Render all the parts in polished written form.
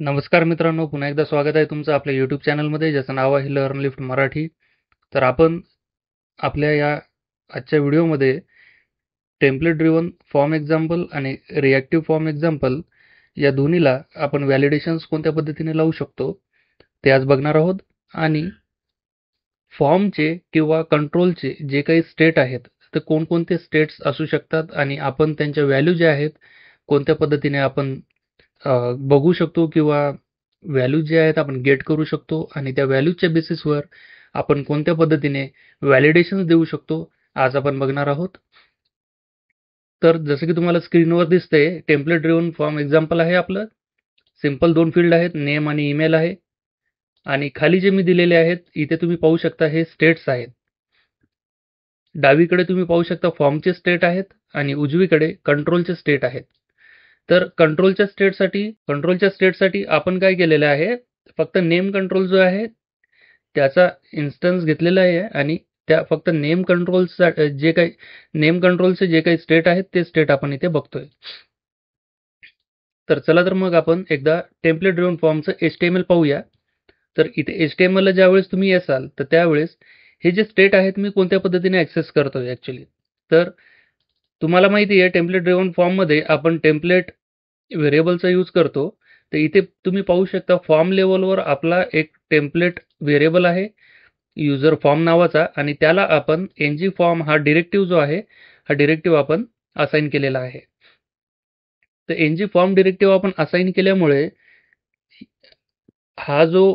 नमस्कार मित्रांनो, पुन्हा एकदा स्वागत आहे तुमचं आपल्या यूट्यूब चॅनलमध्ये ज्याचं नाव आहे लर्न लिफ्ट मराठी. तर आपण आपल्या या आजच्या व्हिडिओमध्ये टेम्पलेट ड्रिव्हन फॉर्म एक्झाम्पल आणि रिॲक्टिव्ह फॉर्म एक्झाम्पल या दोन्हीला आपण व्हॅलिडेशन्स कोणत्या पद्धतीने लावू शकतो ते आज बघणार आहोत. आणि फॉर्मचे किंवा कंट्रोलचे जे काही स्टेट आहेत तर कोणकोणते स्टेट्स असू शकतात आणि आपण त्यांच्या व्हॅल्यू ज्या आहेत कोणत्या पद्धतीने आपण बघू शकतो किंवा व्हॅल्यू जे आहेत आपण गेट करू शकतो आणि त्या व्हॅल्यूच्या बेसिसवर आपण कोणत्या पद्धतीने व्हॅलिडेशन्स देऊ शकतो आज आपण बघणार आहोत. तर जसं की तुम्हाला स्क्रीनवर दिसतंय टेम्पलेट ड्रिव्हन फॉर्म एक्झाम्पल आहे आपलं. सिंपल 2 फील्ड आहेत, नेम आणि ईमेल आहे. आणि खाली जे मी दिलेले आहेत इथे तुम्ही पाहू शकता हे स्टेट्स आहेत. डावीकडे तुम्ही पाहू शकता फॉर्मचे स्टेट आहेत आणि उजवीकडे कंट्रोलचे स्टेट आहेत. तर कंट्रोलच्या स्टेटसाठी आपण काय केलेलं आहे, फक्त नेम कंट्रोल जो आहे त्याचा इन्स्टन्स घेतलेला आहे आणि त्या फक्त नेम कंट्रोलचा नेम कंट्रोलचे जे काही स्टेट आहेत ते स्टेट आपण इथे बघतोय. तर चला तर मग आपण एकदा टेम्पलेट ड्रिव्हन फॉर्मचं HTML पाहूया. तर इथे HTML ला ज्यावेळेस तुम्ही असाल तर त्यावेळेस हे जे स्टेट आहेत मी कोणत्या पद्धतीने ॲक्सेस करतोय ॲक्च्युली. तर तुम्हाला माहिती आहे टेम्पलेट ड्रिव्हन फॉर्ममध्ये आपण टेम्पलेट व्हेरिएबलचा यूज करतो. तर इथे तुम्ही पाहू शकता फॉर्म लेवलवर आपला एक टेम्पलेट व्हेरिएबल आहे युजर फॉर्म नावाचा आणि त्याला आपण ng फॉर्म हा डिरेक्टिव्ह जो आहे हा डिरेक्टिव्ह आपण असाइन केलेला आहे. तर ng फॉर्म डिरेक्टिव्ह आपण असाइन केल्यामुळे हा जो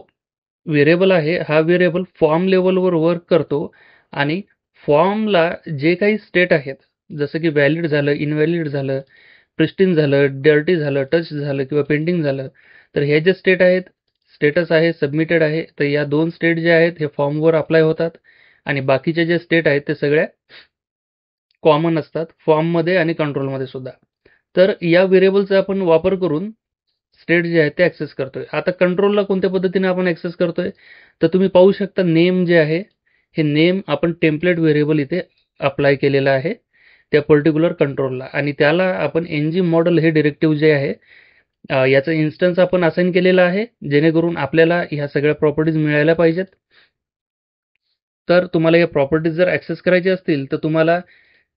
व्हेरिएबल आहे हा व्हेरिएबल फॉर्म लेवलवर वर्क करतो आणि फॉर्मला जे काही स्टेट आहेत जसं की व्हॅलिड झालं, इनव्हॅलिड झालं, प्रिस्टीन झालं, डर्टी झालं, टच झालं किंवा पेंडिंग झालं, तर हे जे स्टेट आहेत, स्टेटस आहे, सबमिटेड आहे, तर या 2 स्टेट जे आहेत हे फॉर्मवर अप्लाय होतात आणि बाकीचे जे स्टेट आहेत ते सगळ्या कॉमन असतात फॉर्ममध्ये आणि कंट्रोलमध्ये सुद्धा. तर या व्हेरिएबलचा आपण वापर करून स्टेट जे आहेत ते ॲक्सेस करतोय. आता कंट्रोलला कोणत्या पद्धतीने आपण ॲक्सेस करतोय, तर तुम्ही पाहू शकता नेम जे आहे, हे नेम आपण टेम्पलेट व्हेरिएबल इथे अप्लाय केलेलं आहे त्या पर्टिक्युलर कंट्रोलला आणि त्याला आपण ng मॉडेल हे डिरेक्टिव्ह जे आहे याचं इन्स्टन्स आपण असाइन केलेलं आहे जेणेकरून आपल्याला ह्या सगळ्या प्रॉपर्टीज मिळायला पाहिजेत. तर तुम्हाला या प्रॉपर्टीज जर ॲक्सेस करायचे असतील तर तुम्हाला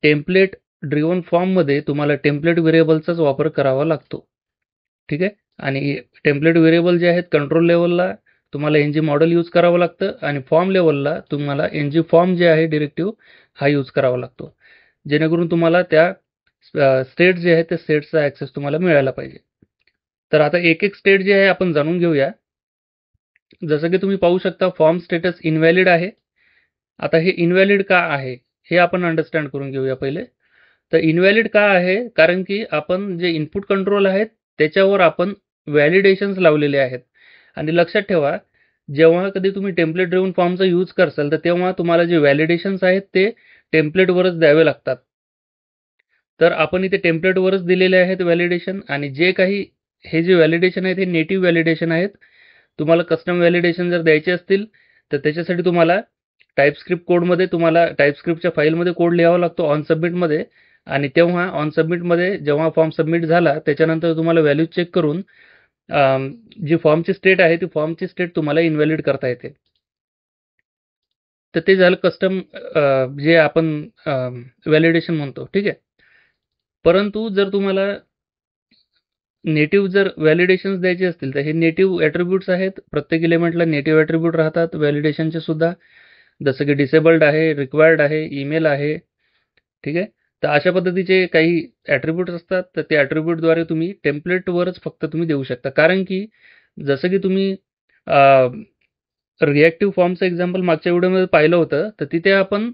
टेम्पलेट ड्रिव्हन फॉर्ममध्ये तुम्हाला टेम्पलेट व्हेरिएबलचाच वापर करावा लागतो. ठीक आहे. आणि टेम्पलेट व्हेरिएबल जे आहेत कंट्रोल लेवलला तुम्हाला ng मॉडेल यूज करावं लागतं आणि फॉर्म लेवलला तुम्हाला ng फॉर्म जे आहे डिरेक्टिव्ह हा यूज करावा लागतो. जेणेकरून तुम्हाला त्या स्टेट जे आहेत त्या स्टेटचा ॲक्सेस तुम्हाला मिळायला पाहिजे. तर आता एक-एक स्टेट जे आहे आपण जाणून घेऊया. जसं की तुम्ही पाहू शकता फॉर्म स्टेटस इनव्हॅलिड आहे. आता हे इनव्हॅलिड का आहे? हे आपण अंडरस्टँड करून घेऊया पहिले. तर इनव्हॅलिड का आहे? कारण की आपण जे इनपुट कंट्रोल आहेत त्याच्यावर आपण व्हॅलिडेशन्स लावलेले आहेत. आणि लक्षात ठेवा जेव्हा कधी तुम्ही टेम्पलेट ड्रिव्हन फॉर्मचा यूज करसाल तर तेव्हा तुम्हाला जे व्हॅलिडेशन्स आहेत ते टेम्पलेटवरच द्यावे लागतात. तर आपण इथे टेम्पलेटवरच दिलेले आहेत व्हॅलिडेशन आणि जे काही हे जे व्हॅलिडेशन आहेत हे नेटिव्ह व्हॅलिडेशन आहेत. तुम्हाला कस्टम व्हॅलिडेशन जर द्यायचे असतील तर त्याच्यासाठी तुम्हाला टाइपस्क्रिप्ट कोडमध्ये तुम्हाला टाइपस्क्रिप्टच्या फाईलमध्ये कोड लिहावा लागतो ऑन सबमिटमध्ये आणि तेव्हा ऑन सबमिटमध्ये जेव्हा फॉर्म सबमिट झाला त्याच्यानंतर तुम्हाला व्हॅल्यू चेक करून जी फॉर्मची स्टेट आहे ती फॉर्मची स्टेट तुम्हाला इनव्हॅलिड करता येते. तर ते झालं कस्टम जे आपण व्हॅलिडेशन म्हणतो. ठीक आहे. परंतु जर तुम्हाला नेटिव्ह जर व्हॅलिडेशन्स द्यायचे असतील तर हे नेटिव्ह ॲट्रिब्यूट्स आहेत. प्रत्येक एलिमेंटला नेटिव्ह ॲट्रिब्यूट राहतात व्हॅलिडेशनचे सुद्धा. जसं की डिसेबल्ड आहे, रिक्वायर्ड आहे, ईमेल आहे. ठीक आहे. तर अशा पद्धतीचे काही ॲट्रिब्यूट्स असतात. तर ते ॲट्रिब्यूटद्वारे तुम्ही टेम्पलेटवरच फक्त तुम्ही देऊ शकता. कारण की जसं की तुम्ही रिॲक्टिव्ह फॉर्मचं एक्झाम्पल मागच्या व्हिडिओमध्ये पाहिलं होतं. तर तिथे आपण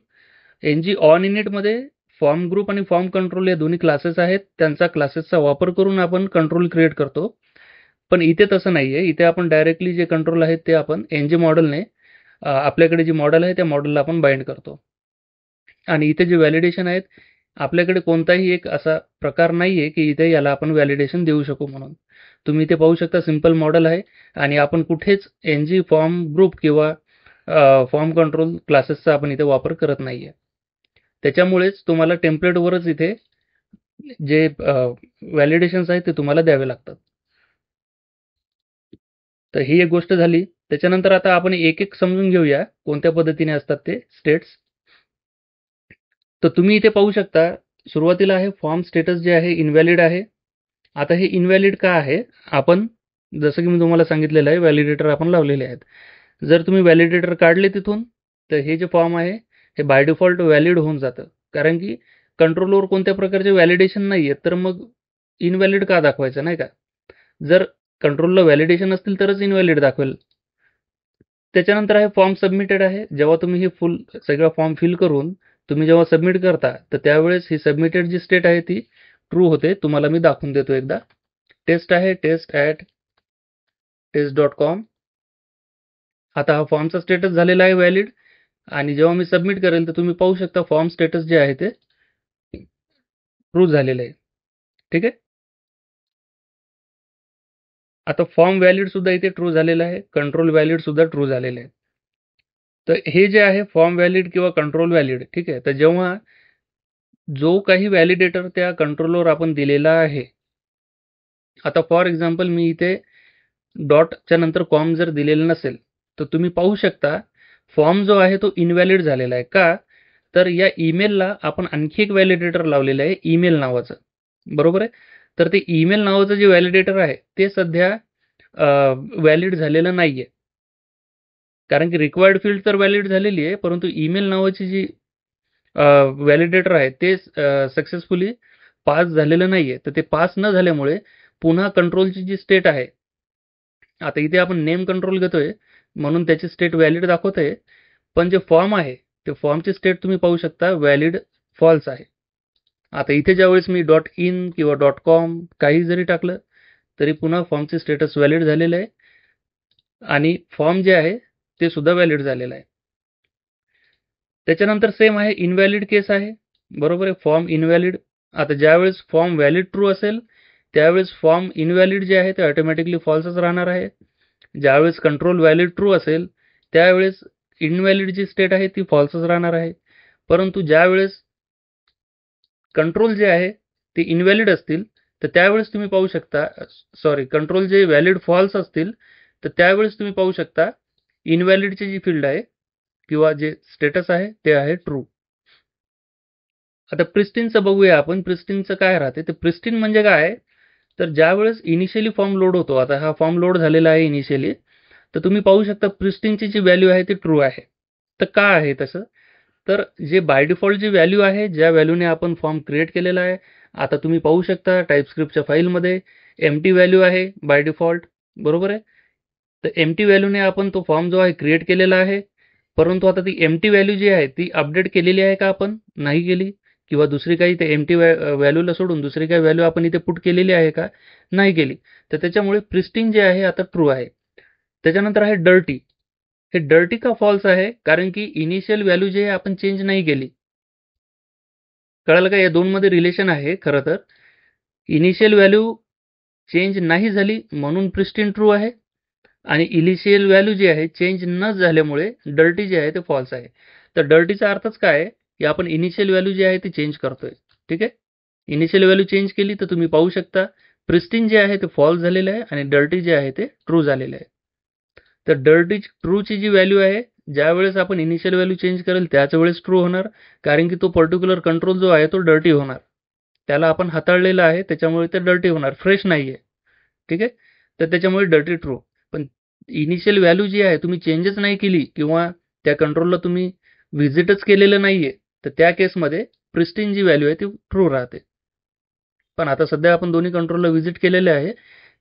ng ऑन इनिटमध्ये फॉर्म ग्रुप आणि फॉर्म कंट्रोल या दोन्ही क्लासेस आहेत. त्यांचा क्लासेसचा वापर करून आपण कंट्रोल क्रिएट करतो. पण इथे तसं नाहीये. इथे आपण डायरेक्टली जे कंट्रोल आहेत ते आपण ng मॉडेलने आपल्याकडे जी मॉडेल आहे त्या मॉडेलला आपण बाइंड करतो. आणि इथे जे व्हॅलिडेशन आहेत आपल्याकडे कोणताही एक असा प्रकार नाहीये की इथे याला आपण व्हॅलिडेशन देऊ शकू म्हणून. तुम्ही इथे पाहू शकता सिंपल मॉडेल आहे आणि आपण कुठेच ng फॉर्म ग्रुप किंवा फॉर्म कंट्रोल क्लासेसचा आपण इथे वापर करत नाहीये. त्याच्यामुळेच तुम्हाला टेम्पलेटवरच इथे जे व्हॅलिडेशन्स आहेत ते तुम्हाला द्यावे लागतात. तर ही एक गोष्ट झाली. त्याच्यानंतर आता आपण एक एक समजून घेऊया कोणत्या पद्धतीने असतात ते स्टेट्स. तर तुम्ही इथे पाहू शकता, सुरुवातीला आहे फॉर्म स्टेटस जे आहे इनव्हॅलिड आहे. आता हे इनव्हॅलिड का आहे? आपण जसं की मी तुम्हाला सांगितलेलं आहे, व्हॅलिडेटर आपण लावलेले आहेत. जर तुम्ही व्हॅलिडेटर काढले तिथून, तर हे जे फॉर्म आहे हे बाय डिफॉल्ट व्हॅलिड होऊन जातं. कारण की कंट्रोलवर कोणत्या प्रकारचे व्हॅलिडेशन नाही आहे, तर मग इनव्हॅलिड का दाखवायचं, नाही का? जर कंट्रोलला व्हॅलिडेशन असतील तरच इनव्हॅलिड दाखवेल. त्याच्यानंतर आहे फॉर्म सबमिटेड आहे. जेव्हा तुम्ही हे फुल सगळा फॉर्म फिल करून तुम्ही जेव्हा सबमिट करता, तर त्यावेळेस ही सबमिटेड जी स्टेट आहे ती ट्रू होते. तुम्हाला मी दाखवून देतो एकदा. टेस्ट आहे, test@test.com. आता हा फॉर्मचा स्टेटस झालेला आहे व्हॅलिड, आणि जेव्हा मी सबमिट करेल तर तुम्ही पाहू शकता फॉर्म स्टेटस जे आहे ते ट्रू झालेलं आहे. ठीक आहे. आता फॉर्म व्हॅलिड सुद्धा इथे ट्रू झालेला आहे, कंट्रोल व्हॅलिड सुद्धा ट्रू झालेलं आहे. तर हे जे आहे फॉर्म व्हॅलिड किंवा कंट्रोल व्हॅलिड, ठीक आहे. तर जेव्हा जो काही व्हॅलिडेटर त्या कंट्रोलवर आपण दिलेला आहे, आता फॉर एक्झाम्पल मी इथे डॉटच्या नंतर कॉम जर दिलेलं नसेल, तर तुम्ही पाहू शकता फॉर्म जो आहे तो इनव्हॅलिड झालेला आहे. का? तर या ईमेलला आपण आणखी एक व्हॅलिडेटर लावलेलं आहे, ईमेल नावाचं. बरोबर आहे? तर ते ईमेल नावाचं जे व्हॅलिडेटर आहे ते सध्या व्हॅलिड झालेलं नाहीये. कारण की रिक्वायर्ड फील्ड तर व्हॅलिड झालेली आहे, परंतु ईमेल नावाची जी व्हॅलिडेटर आहे ते सक्सेसफुली पास झालेलं नाहीये. तर ते पास न झाल्यामुळे पुन्हा कंट्रोलची जी स्टेट आहे, आता इथे आपण नेम कंट्रोल घेतोय म्हणून त्याची स्टेट व्हॅलिड दाखवत आहे, पण जे फॉर्म आहे ते फॉर्मची स्टेट तुम्ही पाहू शकता व्हॅलिड फॉल्स आहे. आता इथे ज्यावेळेस मी डॉट इन किंवा डॉट कॉम काही जरी टाकलं तरी पुन्हा फॉर्मचे स्टेटस व्हॅलिड झालेलं आहे आणि फॉर्म जे आहे ते सुद्धा व्हॅलिड झालेलं आहे. त्याच्यानंतर सेम आहे इनव्हॅलिड केस आहे. बरोबर आहे, फॉर्म इनव्हॅलिड. आता ज्यावेळेस फॉर्म व्हॅलिड ट्रू असेल त्यावेळेस फॉर्म इनव्हॅलिड जे आहे ते ऑटोमॅटिकली फॉल्सच राहणार आहे. ज्यावेळेस कंट्रोल व्हॅलिड ट्रू असेल त्यावेळेस इनव्हॅलिड जी स्टेट आहे ती फॉल्सच राहणार आहे. परंतु ज्यावेळेस कंट्रोल जे आहे ते इनव्हॅलिड असतील तर त्यावेळेस तुम्ही पाहू शकता, सॉरी, कंट्रोल जे व्हॅलिड फॉल्स असतील तर त्यावेळेस तुम्ही पाहू शकता इनव्हॅलिडची जी फील्ड आहे किंवा जे स्टेटस आहे ते आहे ट्रू. आता प्रिस्टीनचं बघूया आपण. प्रिस्टीनचं काय राहते? तर प्रिस्टीन म्हणजे काय? तर ज्यावेळेस इनिशियली फॉर्म लोड होतो, आता हा फॉर्म लोड झालेला आहे इनिशियली, तर तुम्ही पाहू शकता प्रिस्टीनची जी व्हॅल्यू आहे ती ट्रू आहे. तर का आहे तसं? तर जे बाय डिफॉल्ट जी व्हॅल्यू आहे, ज्या व्हॅल्यूने आपण फॉर्म क्रिएट केलेला आहे, आता तुम्ही पाहू शकता टाइपस्क्रिप्टच्या फाईलमध्ये एम्प्टी व्हॅल्यू आहे बाय डिफॉल्ट. बरोबर आहे? तर एम्प्टी व्हॅल्यूने आपण तो फॉर्म जो आहे क्रिएट केलेला आहे. परंतु आता ती एम्प्टी व्हॅल्यू जी आहे ती अपडेट केलेली आहे का आपण? नाही केली. किंवा दुसरी काही ते एम्प्टी व्हॅल्यूला सोडून दुसरी काही व्हॅल्यू आपण इथे पुट केलेली आहे का? नाही केली. तर त्याच्यामुळे प्रिस्टीन जे आहे आता ट्रू आहे. त्याच्यानंतर आहे डर्टी. हे डर्टी का फॉल्स आहे? कारण की इनिशियल व्हॅल्यू जी आहे आपण चेंज नाही केली. कळालं का? या दोनमध्ये रिलेशन आहे खरं तर. इनिशियल व्हॅल्यू चेंज नाही झाली म्हणून प्रिस्टीन ट्रू आहे, आणि इनिशियल व्हॅल्यू जी आहे चेंज न झाल्यामुळे डर्टी जे आहे ते फॉल्स आहे. तर डर्टीचा अर्थच काय आहे की आपण इनिशियल व्हॅल्यू जी आहे ती चेंज करतोय. ठीक आहे. इनिशियल व्हॅल्यू चेंज केली तर तुम्ही पाहू शकता प्रिस्टीन जे आहे ते फॉल्स झालेलं आहे आणि डर्टी जे आहे ते ट्रू झालेलं आहे. तर डर्टी ट्रूची जी व्हॅल्यू आहे, ज्यावेळेस आपण इनिशियल व्हॅल्यू चेंज करेल त्याच वेळेस ट्रू होणार, कारण की तो पर्टिक्युलर कंट्रोल जो आहे तो डर्टी होणार. त्याला आपण हाताळलेला आहे त्याच्यामुळे ते डर्टी होणार, फ्रेश नाही आहे. ठीक आहे. तर त्याच्यामुळे डर्टी ट्रू. पण इनिशियल व्हॅल्यू जी आहे तुम्ही चेंजच नाही केली किंवा त्या कंट्रोलला तुम्ही व्हिजिटच केलेलं नाहीये, तर त्या केसमध्ये प्रिस्टीन जी व्हॅल्यू आहे ती ट्रू राहते. पण आता सध्या आपण दोन्ही कंट्रोलला व्हिजिट केलेले आहे,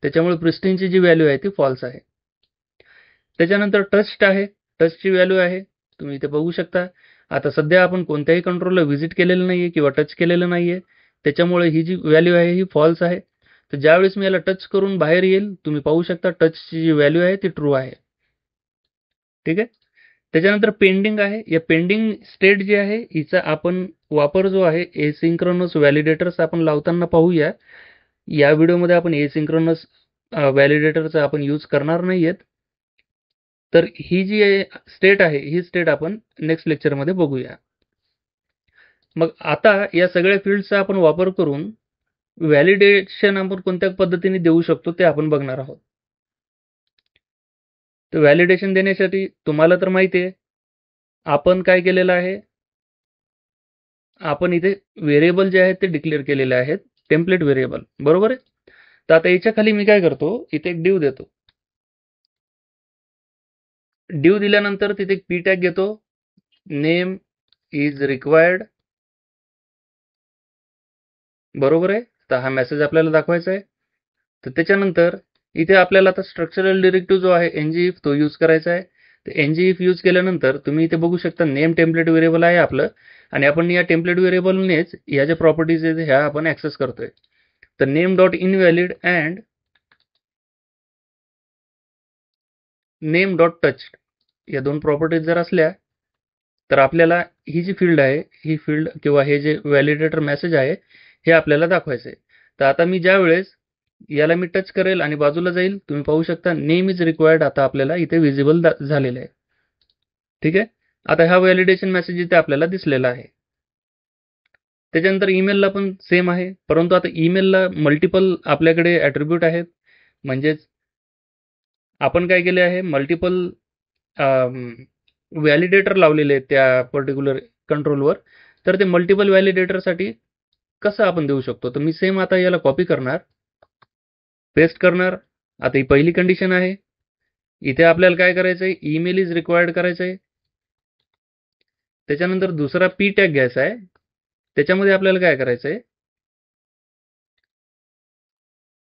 त्याच्यामुळे प्रिस्टीनची जी व्हॅल्यू आहे ती फॉल्स आहे. त्याच्यानंतर टच्ड आहे. टचची व्हॅल्यू आहे, तुम्ही इथे बघू शकता. आता सध्या आपण कोणत्याही कंट्रोलला व्हिजिट केलेलं नाहीये किंवा टच केलेलं नाहीये, त्याच्यामुळे ही जी व्हॅल्यू आहे ही फॉल्स आहे. तर ज्यावेळेस मी याला टच करून बाहेर येईल, तुम्ही पाहू शकता टचची जी व्हॅल्यू आहे ती ट्रू आहे. ठीक आहे. त्याच्यानंतर पेंडिंग आहे. या पेंडिंग स्टेट जी आहे हिचा आपण वापर जो आहे एसिंक्रोनस व्हॅलिडेटर्स आपण लावताना पाहूया. या व्हिडिओमध्ये आपण एसिंक्रोनस व्हॅलिडेटरचा आपण यूज करणार नाहीयेत. तर ही जी स्टेट आहे ही स्टेट आपण नेक्स्ट लेक्चरमध्ये बघूया. मग आता या सगळ्या फील्ड्सचा आपण वापर करून व्हॅलिडेशन आपण कोणत्या पद्धतीने देऊ शकतो ते आपण बघणार आहोत. तर व्हॅलिडेशन देण्यासाठी तुम्हाला तर माहिती आहे आपण काय केलेलं आहे, आपण इथे व्हेरिएबल जे आहेत ते डिक्लेअर केलेले आहेत, टेम्पलेट व्हेरिएबल, बरोबर आहे. तर आता याच्या खाली मी काय करतो, इथे एक डिव देतो. डिव दिल्यानंतर तिथे एक पी टॅग घेतो, नेम इज रिक्वायर्ड, बरोबर आहे. तर हा मेसेज आपल्याला दाखवायचा आहे. तर त्याच्यानंतर इथे आपल्याला आता स्ट्रक्चरल डिरेक्टिव्ह जो आहे ngif तो यूज करायचा आहे. तर ngif यूज केल्यानंतर तुम्ही इथे बघू शकता नेम टेम्पलेट व्हेरिएबल आहे आपलं आणि आपण या टेम्पलेट व्हेरिएबलनेच या ज्या प्रॉपर्टीज आहेत ह्या आपण ऍक्सेस करतोय. तर name dot invalid and name dot touch या दोन प्रॉपर्टीज जर असल्या तर आपल्याला ही जी फील्ड आहे ही फील्ड किंवा हे जे व्हॅलिडेटर मेसेज आहे हे आपल्याला दाखवायचं आहे. तर आता मी ज्या वेळेस याला मी टच करेल आणि बाजूला जाईल, तुम्ही पाहू शकता नेम इज रिक्वायर्ड आता आपल्याला इथे विजिबल झालेलं आहे. ठीक आहे. आता हा व्हॅलिडेशन मेसेज इथे आपल्याला दिसलेला आहे. त्याच्यानंतर ईमेलला पण सेम आहे, परंतु आता ईमेलला मल्टिपल आपल्याकडे ॲट्रिब्यूट आहेत. म्हणजेच आपण काय केले आहे, मल्टिपल व्हॅलिडेटर लावलेले आहेत त्या पर्टिक्युलर कंट्रोलवर. तर ते मल्टिपल व्हॅलिडेटरसाठी कसं आपण देऊ शकतो, तर मी सेम आता याला कॉपी करणार, पेस्ट करणार. आता ही पहिली कंडिशन आहे. इथे आपल्याला काय करायचं आहे, ईमेल इज रिक्वायर्ड करायचं आहे. त्याच्यानंतर दुसरा पी टॅग घ्यायचा आहे. त्याच्यामध्ये आपल्याला काय करायचं आहे,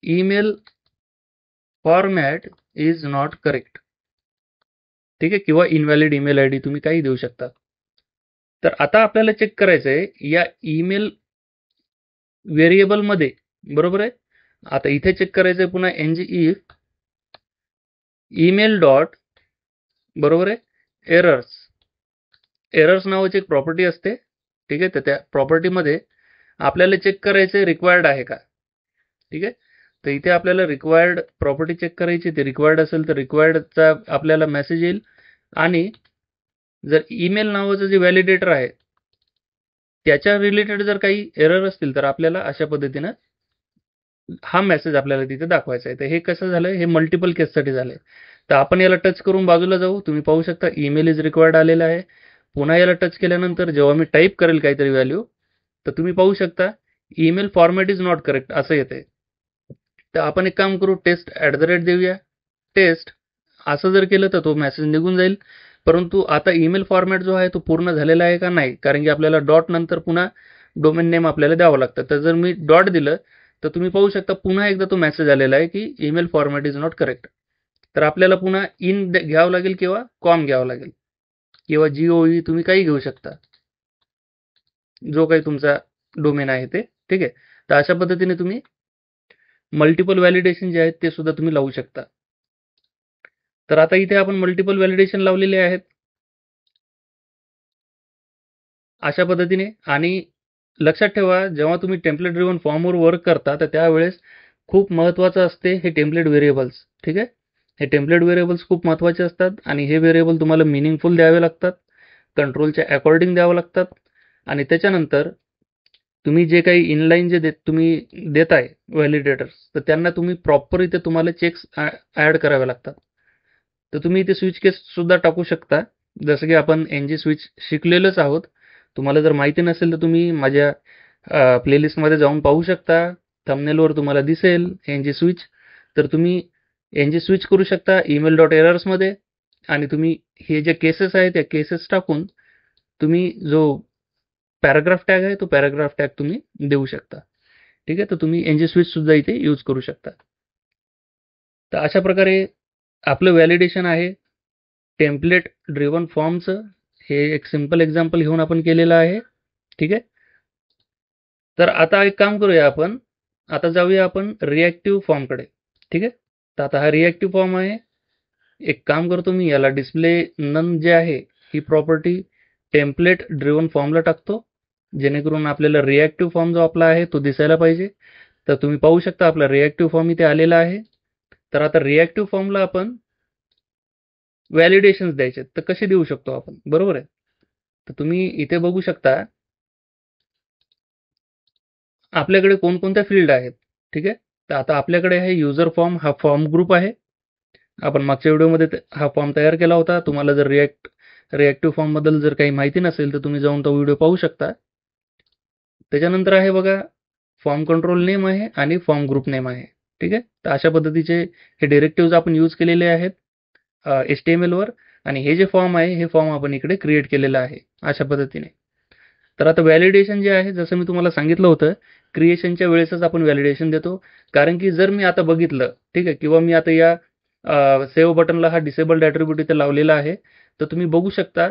email format is not correct. ठीक आहे, किंवा इनव्हॅलिड ईमेल आयडी तुम्ही काही देऊ शकता. तर आता आपल्याला चेक करायचं आहे या ईमेल व्हेरिएबलमध्ये, बरोबर आहे. आता इथे चेक करायचं आहे पुन्हा ngif ईमेल डॉट, बरोबर आहे, एरर्स नावाची एक प्रॉपर्टी असते. ठीक आहे. तर त्या प्रॉपर्टीमध्ये आपल्याला चेक करायचं रिक्वायर्ड आहे का. ठीक आहे. तर इथे आपल्याला रिक्वायर्ड प्रॉपर्टी चेक करायची. ते रिक्वायर्ड असेल तर रिक्वायर्डचा आपल्याला मेसेज येईल आणि जर ईमेल नावाचं जे व्हॅलिडेटर आहे त्याच्या रिलेटेड जर काही एरर असतील तर आपल्याला अशा पद्धतीनं हा मेसेज आपल्याला तिथे दाखवायचा आहे. तर हे कसं झालं, हे मल्टिपल केससाठी झालंय. तर आपण याला टच करून बाजूला जाऊ. तुम्ही पाहू शकता ईमेल इज रिक्वायर्ड आलेला आहे. पुन्हा याला टच केल्यानंतर जेव्हा मी टाईप करेल काहीतरी व्हॅल्यू, तर तुम्ही पाहू शकता email format is not correct असं येतंय. तर आपण एक काम करू, टेस्ट ॲट द रेट देऊया. टेस्ट असं जर केलं तर तो मेसेज निघून जाईल. परंतु आता ईमेल फॉर्मॅट जो आहे तो पूर्ण झालेला आहे का नाही, कारण की आपल्याला डॉट नंतर पुन्हा डोमेन नेम आपल्याला द्यावं लागतं. तर जर मी डॉट दिलं तर तुम्ही पाहू शकता पुन्हा एकदा तो मेसेज आलेला आहे की email format is not correct. तर आपल्याला पुन्हा इन घ्यावं लागेल किंवा कॉम घ्यावं लागेल किंवा GOE तुम्ही काही घेऊ शकता, जो काही तुमचा डोमेन आहे ते. ठीक आहे. तर अशा पद्धतीने तुम्ही मल्टिपल व्हॅलिडेशन जे आहेत ते सुद्धा तुम्ही लावू शकता. तर आता इथे आपण मल्टिपल व्हॅलिडेशन लावलेले आहेत अशा पद्धतीने. आणि लक्षात ठेवा, जेव्हा तुम्ही टेम्पलेट ड्रिव्हन फॉर्मवर वर्क करता तर त्यावेळेस खूप महत्त्वाचं असते हे टेम्पलेट व्हेरिएबल्स. ठीक आहे. हे टेम्पलेट व्हेरिएबल्स खूप महत्त्वाचे असतात आणि हे व्हेरिएबल तुम्हाला मिनिंगफुल द्यावे लागतात, कंट्रोलच्या अकॉर्डिंग द्यावं लागतात. आणि त्याच्यानंतर तुम्ही जे काही इनलाईन जे तुम्ही देताय व्हॅलिडेटर्स, तर त्यांना तुम्ही प्रॉपर इथे तुम्हाला चेक्स ॲड करावे लागतात. तर तुम्ही इथे स्विच केस सुद्धा टाकू शकता, जसं की आपण ng स्विच शिकलेलोच आहोत. तुम्हाला जर माहिती नसेल तर तुम्ही माझ्या प्लेलिस्टमध्ये जाऊन पाहू शकता. थंबनेलवर तुम्हाला दिसेल ng स्विच. तर तुम्ही ng स्विच करू शकता ईमेल डॉट एरर्समध्ये आणि तुम्ही हे जे केसेस आहेत त्या केसेस टाकून तुम्ही जो पॅराग्राफ टॅग आहे तो पॅराग्राफ टॅग तुम्ही देऊ शकता. ठीक आहे. तर तुम्ही ng स्विच सुद्धा इथे यूज करू शकता. तर अशा प्रकारे आपलं व्हॅलिडेशन आहे टेम्पलेट ड्रिव्हन फॉर्मचं. हे एक सिंपल एक्झाम्पल घेऊन आपण केलेलं आहे. ठीक आहे. तर आता एक काम करूया आपण, आता जाऊया आपण रिॲक्टिव्ह फॉर्मकडे. ठीक आहे. तर आता हा रिॲक्टिव्ह फॉर्म आहे. एक काम करतो मी, याला डिस्प्ले नन जे आहे ही प्रॉपर्टी टेम्पलेट ड्रिव्हन फॉर्मला टाकतो, जेणेकरून आपल्याला रिॲक्टिव्ह फॉर्म जो आपला आहे तो दिसायला पाहिजे. तर तुम्ही पाहू शकता आपला रिॲक्टिव्ह फॉर्म इथे आलेला आहे. तर आता रिॲक्टिव्ह फॉर्मला आपण व्हॅलिडेशन्स द्यायचे, तर कसे देऊ शकतो आपण, बरोबर आहे. तर तुम्ही इथे बघू शकता आपल्याकडे कोणकोणत्या फील्ड आहेत. ठीक आहे. तर आता आपल्याकडे आहे युजर फॉर्म, हा फॉर्म ग्रुप आहे. आपण मागच्या व्हिडिओमध्ये हा फॉर्म तयार केला होता. तुम्हाला जर रिॲक्टिव्ह फॉर्मबद्दल जर काही माहिती नसेल तर तुम्ही जाऊन तो व्हिडिओ पाहू शकता. त्याच्यानंतर आहे बघा, फॉर्म कंट्रोल नेम आहे आणि फॉर्म ग्रुप नेम आहे. ठीक आहे. तर अशा पद्धतीचे हे डिरेक्टिव्ज आपण यूज केलेले आहेत HTML वर, आणि हे जे फॉर्म आहे हे फॉर्म आपण इकडे क्रिएट केलेलं आहे अशा पद्धतीने. तर आता व्हॅलिडेशन जे आहे, जसं मी तुम्हाला सांगितलं होतं, क्रिएशनच्या वेळेसच आपण व्हॅलिडेशन देतो. कारण की जर मी आता बघितलं, ठीक आहे, किंवा मी आता या सेव्ह बटनला हा डिसेबल्ड ॲट्रिब्यूट इथे लावलेला आहे, तर तुम्ही बघू शकता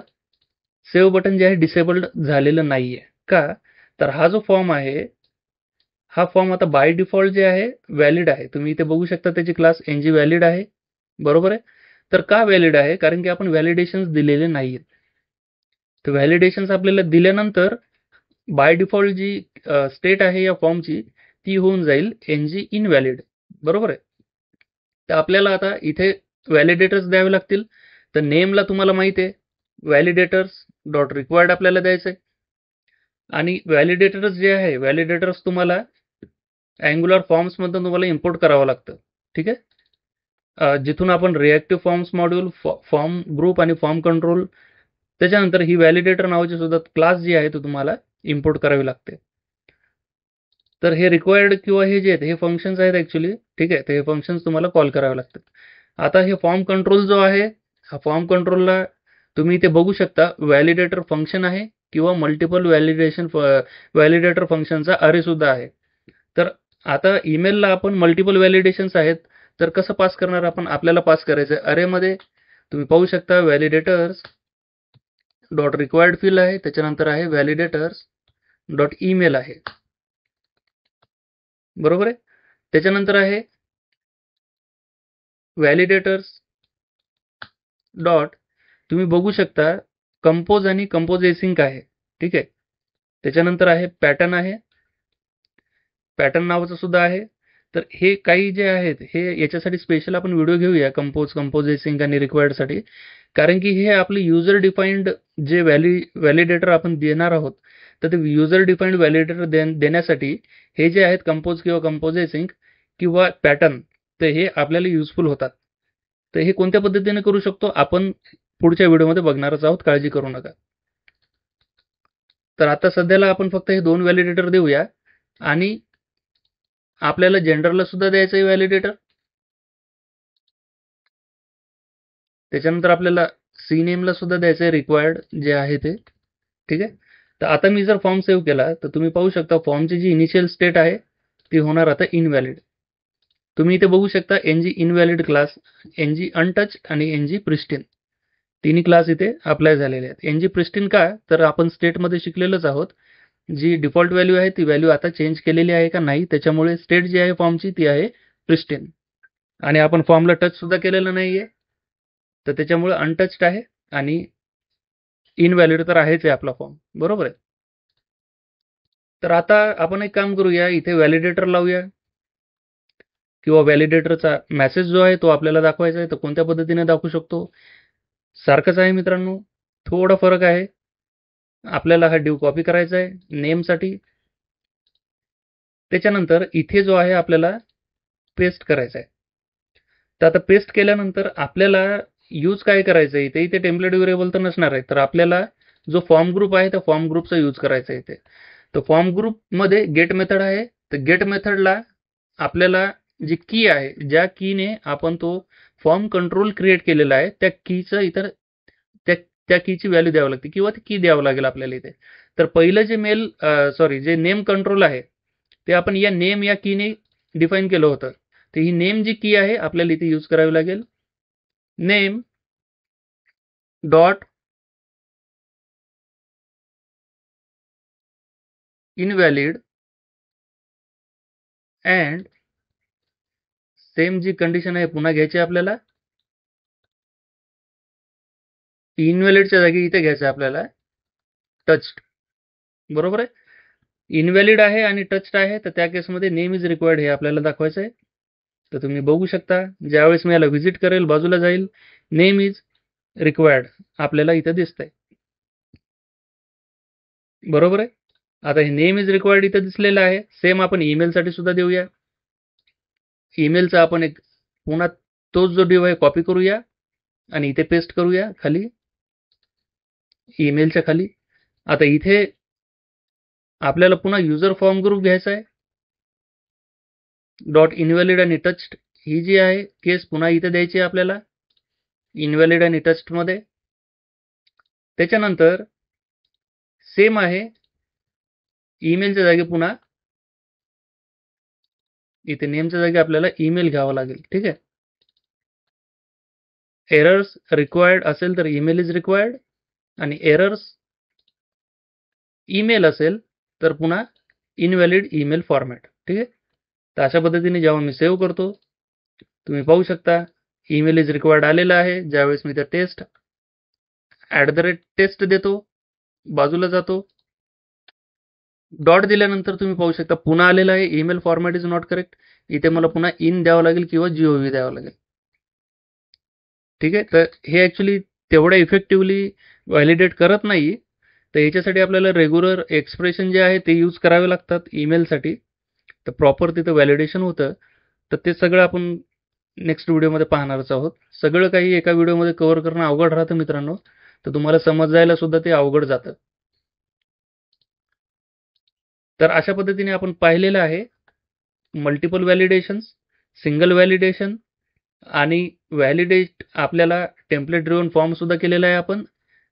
सेव्ह बटन जे आहे डिसेबल्ड झालेलं नाहीये. का? तर हा जो फॉर्म आहे, हा फॉर्म आता बाय डिफॉल्ट जे आहे व्हॅलिड आहे. तुम्ही इथे बघू शकता त्याची क्लास ng व्हॅलिड आहे. बरोबर आहे. तर का व्हॅलिड आहे? कारण की आपण व्हॅलिडेशन्स दिलेले नाहीयेत. तर व्हॅलिडेशन्स आपल्याला दिल्यानंतर बाय डिफॉल्ट जी स्टेट आहे या फॉर्मची, ती होऊन जाईल ng इनव्हॅलिड. बरोबर आहे. तर आपल्याला आता इथे व्हॅलिडेटर्स द्यावे लागतील. तर नेमला तुम्हाला माहिती आहे, व्हॅलिडेटर्स डॉट रिक्वायर्ड आपल्याला द्यायचं आहे. आणि व्हॅलिडेटर्स जे आहे, व्हॅलिडेटर्स तुम्हाला अँग्युलर फॉर्म्समधून तुम्हाला इम्पोर्ट करावं लागतं. ठीक आहे. जिथून आपण reactive forms module, form group आणि फॉर्म कंट्रोल, त्याच्यानंतर ही व्हॅलिडेटर नावाची सुद्धा क्लास जी आहे तो तुम्हाला इम्पोर्ट करावी लागते. तर हे रिक्वायर्ड किंवा हे जे आहेत हे फंक्शन्स आहेत ॲक्च्युली. ठीक आहे. तर हे फंक्शन्स तुम्हाला कॉल करावे लागतात. आता हे फॉर्म कंट्रोल जो आहे, हा फॉर्म कंट्रोलला तुम्ही इथे बघू शकता व्हॅलिडेटर फंक्शन आहे किंवा मल्टिपल व्हॅलिडेटर फंक्शनचा अरे सुद्धा आहे. तर आता ईमेलला आपण मल्टिपल व्हॅलिडेशन्स आहेत, तर कसं पास करणार आपण? आपल्याला पास करायचं आहे अरेमध्ये. तुम्ही पाहू शकता व्हॅलिडेटर्स डॉट रिक्वायर्ड फील्ड आहे, त्याच्यानंतर आहे व्हॅलिडेटर्स डॉट ईमेल आहे. बरोबर आहे. त्याच्यानंतर आहे व्हॅलिडेटर्स डॉट, तुम्ही बघू शकता कंपोज आणि कंपोज एसिंक आहे. ठीक आहे. त्याच्यानंतर आहे पॅटर्न आहे, पॅटर्न नावाचं सुद्धा आहे. तर हे काही जे आहेत हे याच्यासाठी स्पेशल आपण व्हिडिओ घेऊया, कंपोज एसिंक आणि रिक्वायर्डसाठी. कारण की हे आपले युजर डिफाईन्ड जे व्हॅलिडेटर आपण देणार आहोत, तर ते युजर डिफाईन्ड व्हॅलिडेटर देण्यासाठी हे जे आहेत कंपोज किंवा कंपोज एसिंक किंवा पॅटर्न, तर हे आपल्याला युजफुल होतात. तर हे कोणत्या पद्धतीने करू शकतो आपण पुढच्या व्हिडिओमध्ये बघणारच आहोत, काळजी करू नका. तर आता सध्याला आपण फक्त हे 2 व्हॅलिडेटर देऊया, आणि आपल्याला जेंडरला सुद्धा द्यायचं आहे व्हॅलिडेटर. त्याच्यानंतर आपल्याला सी नेमला सुद्धा द्यायचं आहे रिक्वायर्ड जे आहे ते. ठीक आहे. तर आता मी जर फॉर्म सेव्ह केला तर तुम्ही पाहू शकता फॉर्मची जी इनिशियल स्टेट आहे ती होणार आता इनव्हॅलिड. तुम्ही इथे बघू शकता ng invalid class, ng untouch आणि ng प्रिस्टीन, तिन्ही क्लास इथे अप्लाय झालेले आहेत. ng प्रिस्टीन का? तर आपण स्टेटमध्ये शिकलेलोच आहोत, जी डिफॉल्ट व्हॅल्यू आहे ती व्हॅल्यू आता चेंज केलेली आहे का नाही, त्याच्यामुळे स्टेट जी आहे फॉर्मची ती आहे प्रिस्टीन. आणि आपण फॉर्मला टच सुद्धा केलेलं नाहीये, तर त्याच्यामुळे अनटच्ड आहे, आणि इनव्हॅलिड तर आहेच आहे आपला फॉर्म. बरोबर आहे. तर आता आपण एक काम करूया, इथे व्हॅलिडेटर लावूया, किंवा व्हॅलिडेटरचा मेसेज जो आहे तो आपल्याला दाखवायचा आहे. तर कोणत्या पद्धतीने दाखवू शकतो? सारखंच आहे मित्रांनो, थोडा फरक आहे. आपल्याला हा डिव कॉपी करायचा आहे नेमसाठी. त्याच्यानंतर इथे जो आहे आपल्याला पेस्ट करायचा आहे. तर आता पेस्ट केल्यानंतर आपल्याला यूज काय करायचं आहे, इथे टेम्पलेट व्हेरिएबल तर नसणार आहे, तर आपल्याला जो फॉर्म ग्रुप आहे त्या फॉर्म ग्रुपचा यूज करायचा आहे इथे. तर फॉर्म ग्रुपमध्ये गेट मेथड आहे. तर गेट मेथडला आपल्याला जी की आहे, ज्या कीने आपण तो फॉर्म कंट्रोल क्रिएट केलेला आहे, त्या कीचं इतर त्या त्या कीची व्हॅल्यू द्यावी लागते, किंवा ती की द्यावं लागेल आपल्याला इथे. तर पहिलं जे नेम कंट्रोल आहे ते आपण या नेम या कीने डिफाईन केलं होतं. तर ही नेम जी की आहे आपल्याला इथे यूज करावी लागेल. Name dot invalid and same जी कंडिशन आहे पुन्हा घ्यायची आपल्याला. इनव्हॅलिडच्या जागी इथे घ्यायचं आपल्याला टच्ड. बरोबर आहे. इनव्हॅलिड आहे आणि टच्ड आहे, तर त्या केसमध्ये नेम इज रिक्वायर्ड हे आपल्याला दाखवायचं आहे. तर तुम्ही बघू शकता ज्यावेळेस मी याला व्हिजिट करेल, बाजूला जाईल, नेम इज रिक्वायर्ड आपल्याला इथे दिसतंय. बरोबर आहे. आता हे नेम इज रिक्वायर्ड इथे दिसलेलं आहे. सेम आपण ईमेलसाठी सुद्धा देऊया. ईमेलचा आपण एक पुन्हा तोच जो div आहे कॉपी करूया आणि इथे पेस्ट करूया खाली, ईमेलच्या खाली. आता इथे आपल्याला पुन्हा युजर फॉर्म ग्रुप घ्यायचा आहे. डॉट इनव्हॅलिड आणि टच्ड ही जी आहे केस पुन्हा इथे द्यायची आहे आपल्याला, इनव्हॅलिड आणि टच्ड मध्ये. त्याच्यानंतर सेम आहे, ईमेलच्या जागी पुन्हा इथे नेमच्या जागी आपल्याला ईमेल घ्यावा लागेल. ठीक आहे. एरर्स रिक्वायर्ड असेल तर ईमेल इज रिक्वायर्ड, आणि एरर्स ईमेल असेल तर पुन्हा इनव्हॅलिड ईमेल फॉर्मॅट. ठीक आहे. तर अशा पद्धतीने जेव्हा मी सेव्ह करतो, तुम्ही पाहू शकता ईमेल इज रिक्वायर्ड आलेला आहे. ज्यावेळेस मी त्या टेस्ट @टेस्ट देतो, बाजूला जातो, डॉट दिल्यानंतर तुम्ही पाहू शकता पुन्हा आलेला आहे email format is not correct. इथे मला पुन्हा इन द्यावं लागेल किंवा GOV द्यावं लागेल. ठीक आहे. तर हे ॲक्च्युली तेवढ्या इफेक्टिव्हली व्हॅलिडेट करत नाही. तर याच्यासाठी आपल्याला रेग्युलर एक्सप्रेशन जे आहे ते यूज करावे लागतात ईमेलसाठी. तर प्रॉपर तिथं व्हॅलिडेशन होतं. तर ते सगळं आपण नेक्स्ट व्हिडिओमध्ये पाहणारच आहोत. सगळं काही एका व्हिडिओमध्ये कव्हर करणं अवघड राहतं मित्रांनो. तर तुम्हाला समजायला सुद्धा ते अवघड जातं. तर अशा पद्धतीने आपण पाहिलेलं आहे मल्टिपल व्हॅलिडेशन्स, सिंगल व्हॅलिडेशन आणि व्हॅलिडेट आपल्याला टेम्पलेट ड्रिव्हन फॉर्म सुद्धा केलेला आहे आपण,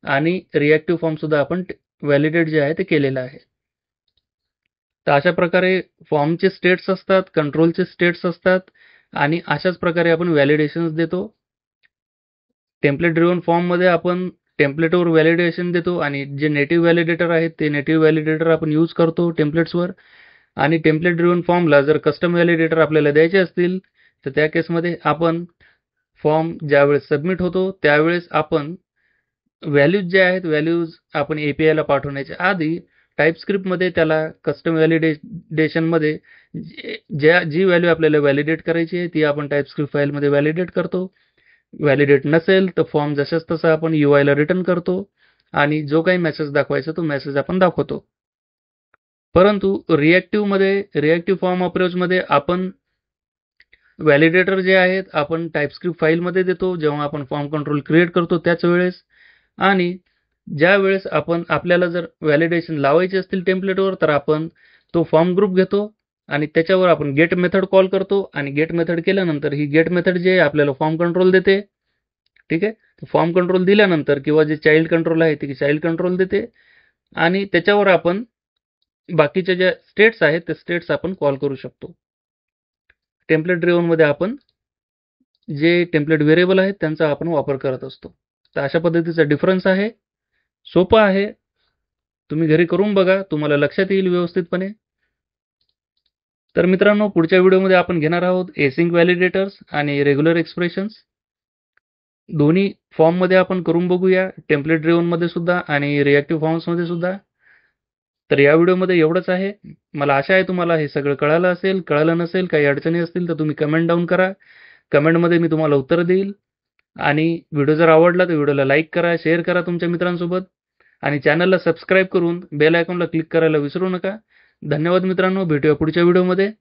आणि रिॲक्टिव्ह फॉर्म सुद्धा आपण व्हॅलिडेट जे आहे ते केलेलं आहे. तर अशा प्रकारे फॉर्मचे स्टेट्स असतात, कंट्रोलचे स्टेट्स असतात, आणि अशाच प्रकारे आपण व्हॅलिडेशन्स देतो. टेम्पलेट ड्रिव्हन फॉर्ममध्ये आपण टेम्पलेटवर व्हॅलिडेशन देतो, आणि जे नेटिव्ह व्हॅलिडेटर आहेत ते नेटिव्ह व्हॅलिडेटर आपण यूज करतो टेम्पलेट्सवर. आणि टेम्पलेट ड्रिव्हन फॉर्मला जर कस्टम व्हॅलिडेटर आपल्याला द्यायचे असतील तर त्या केसमध्ये आपण फॉर्म ज्यावेळेस सबमिट होतो त्यावेळेस आपण व्हॅल्यूज जे आहेत, व्हॅल्यूज आपण API ला पाठवण्याच्या आधी टाईपस्क्रिप्टमध्ये त्याला कस्टम व्हॅलिडेशनमध्ये जी व्हॅल्यू आपल्याला व्हॅलिडेट करायची आहे ती आपण टाईपस्क्रिप्ट फाईलमध्ये व्हॅलिडेट करतो. व्हॅलिडेट नसेल तर फॉर्म जशाच तसा आपण UI ला रिटर्न करतो, आणि जो काही मेसेज दाखवायचा तो मेसेज आपण दाखवतो. परंतु रिॲक्टिव्ह फॉर्म अप्रोचमध्ये आपण व्हॅलिडेटर जे आहेत आपण टाईपस्क्रिप्ट फाईलमध्ये देतो जेव्हा आपण फॉर्म कंट्रोल क्रिएट करतो त्याच वेळेस, आणि ज्या वेळेस आपल्याला जर व्हॅलिडेशन लावायचे असतील टेम्पलेटवर तर आपण तो फॉर्म ग्रुप घेतो आणि त्याच्यावर आपण गेट मेथड कॉल करतो, आणि गेट मेथड केल्यानंतर ही गेट मेथड जे आहे आपल्याला फॉर्म कंट्रोल देते. ठीक आहे. फॉर्म कंट्रोल दिल्यानंतर किंवा जे चाइल्ड कंट्रोल आहे ते चाइल्ड कंट्रोल देते, आणि त्याच्यावर आपण बाकीच्या ज्या स्टेट्स आहेत त्या स्टेट्स आपण कॉल करू शकतो. टेम्पलेट ड्रिव्हन मध्ये आपण जे टेम्पलेट व्हेरिएबल आहेत त्यांचा आपण वापर करत असतो. तर अशा पद्धतीचा डिफरन्स आहे. सोपं आहे, तुम्ही घरी करून बघा, तुम्हाला लक्षात येईल व्यवस्थितपणे. तर मित्रांनो, पुढच्या व्हिडिओमध्ये आपण घेणार आहोत एसिंक व्हॅलिडेटर्स आणि रेग्युलर एक्सप्रेशन्स. दोन्ही फॉर्ममध्ये आपण करून बघूया, टेम्पलेट ड्रिव्हन मध्ये सुद्धा आणि रिॲक्टिव्ह फॉर्म्समध्ये सुद्धा. तर या व्हिडिओमध्ये एवढंच आहे. मला आशा आहे तुम्हाला हे सगळं कळालं असेल. कळालं नसेल, काही अडचणी असतील तर तुम्ही कमेंट डाऊन करा. कमेंटमध्ये मी तुम्हाला उत्तर देईल. आणि व्हिडिओ जर आवडला तर व्हिडिओला लाईक करा, शेअर करा तुमच्या मित्रांसोबत, आणि चॅनलला सबस्क्राईब करून बेल आयकॉनला क्लिक करायला विसरू नका. धन्यवाद मित्रांनो, भेटूया पुढच्या व्हिडिओमध्ये.